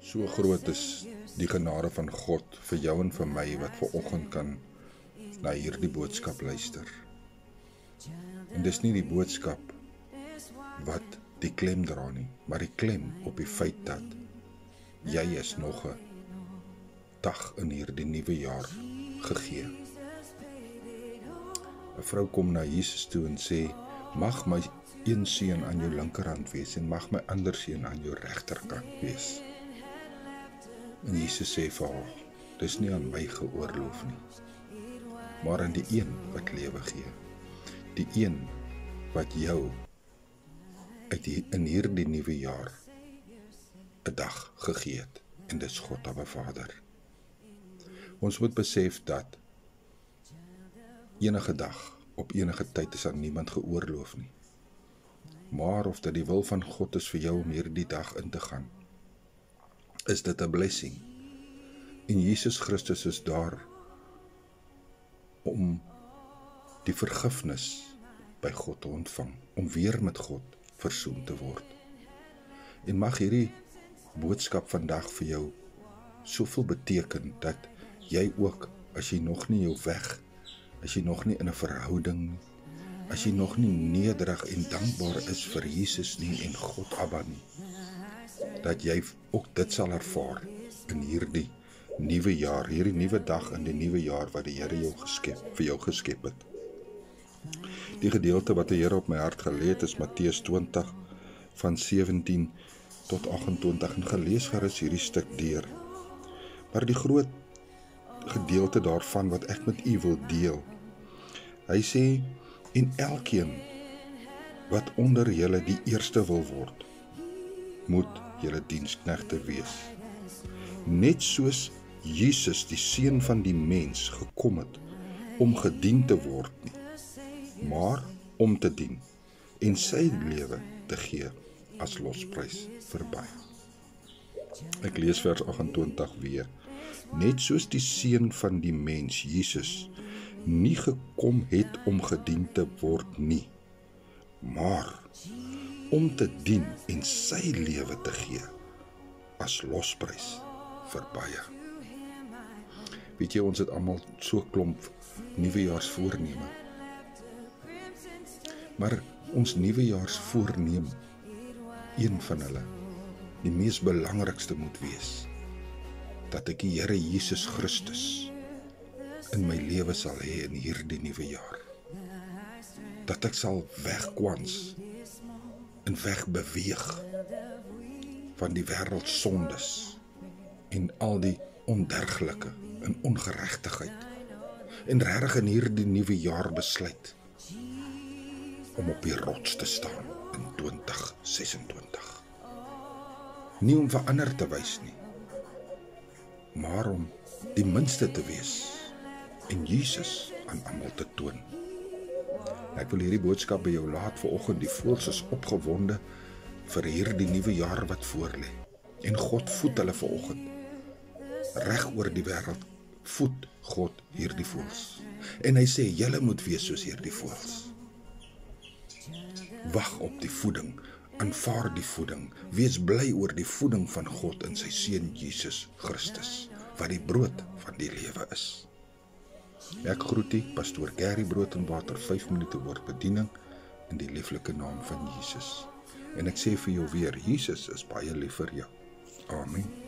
So groot is die genade van God vir jou en vir my wat vanoggend kan na hierdie boodskap luister. En dis nie die boodskap wat die klem dra nie, maar die klem op die feit dat jy is nog 'n dag in hierdie nuwe jaar gegee. 'n Vrou kom na Jesus toe en sê, mag my een seun aan jou linkerhand wees en mag my ander seun aan jou regterkant wees. En Jesus sê vir haar, dis nie aan my geoorloof nie, maar aan die een wat lewe gee. Die een wat jou in hierdie nuwe jaar 'n dag gegee het, en dis God Abba Vader. Ons moet besef dat enige dag, op enige tyd is aan niemand geoorloof nie. Maar of dit die wil van God is vir jou om hierdie dag in te gaan, is dit 'n blessing. En Jesus Christus is daar om die vergifnis by God te ontvang, om weer met God versoen te word. En mag hierdie boodskap vandag vir jou soveel beteken, dat jy ook, as jy nog nie jou weg, as jy nog nie in 'n verhouding, as jy nog nie nederig en dankbaar is vir Jesus nie en God Abba nie, dat jy ook dit sal ervaar in hierdie nuwe jaar, hierdie nuwe dag in die nuwe jaar wat die Here vir jou geskep het. Die gedeelte wat die Here op my hart gelê het is Matteus 20 van 17 tot 28 en gelees gerus hierdie stuk deur. Maar die groot gedeelte daarvan wat ek met u wil deel. Hy sê, en elkeen wat onder julle die eerste wil word, moet julle diensknegte wees. Net soos Jesus die seun van die mens gekom het om gedien te word nie, maar om te dien en sy lewe te gee as losprys vir baie. Ek lees vers 28 weer. Net soos die seun van die mens, Jesus, nie gekom het om gedien te word nie, maar om te dien en sy lewe te gee as losprys vir baie. Weet jy, ons het almal so klomp nuwejaarsvoorneme. Maar ons nuwejaarsvoorneem, een van hulle, die mees belangrikste moet wees, dat ek die Here Jesus Christus in my lewe sal hê in hierdie nuwe jaar. Dat ek sal wegkwans en wegbeweeg van die wêreld sondes en al die onderglike en ongeregtigheid. En regtig in hierdie nuwe jaar besluit om op die rots te staan in 2026. Nie om verander te wys nie, maar om die minste te wees en Jesus aan almal te toon. Ek wil hierdie boodskap by jou laat vanoggend. Die voëls is opgewonde vir hierdie nuwe jaar wat voorlê. En God voed hulle vanoggend. Reg oor die wêreld voed God hierdie voëls. En hy sê, julle moet wees soos hierdie voëls. Wag op die voeding, aanvaar die voeding, wees bly oor die voeding van God in sy seun Jesus Christus, wat die brood van die lewe is. Ek groet u, pastoor Gary Brood en Water, 5 minute woordbediening in die lieflike naam van Jesus. En ek sê vir jou weer, Jesus is baie lief vir jou. Amen.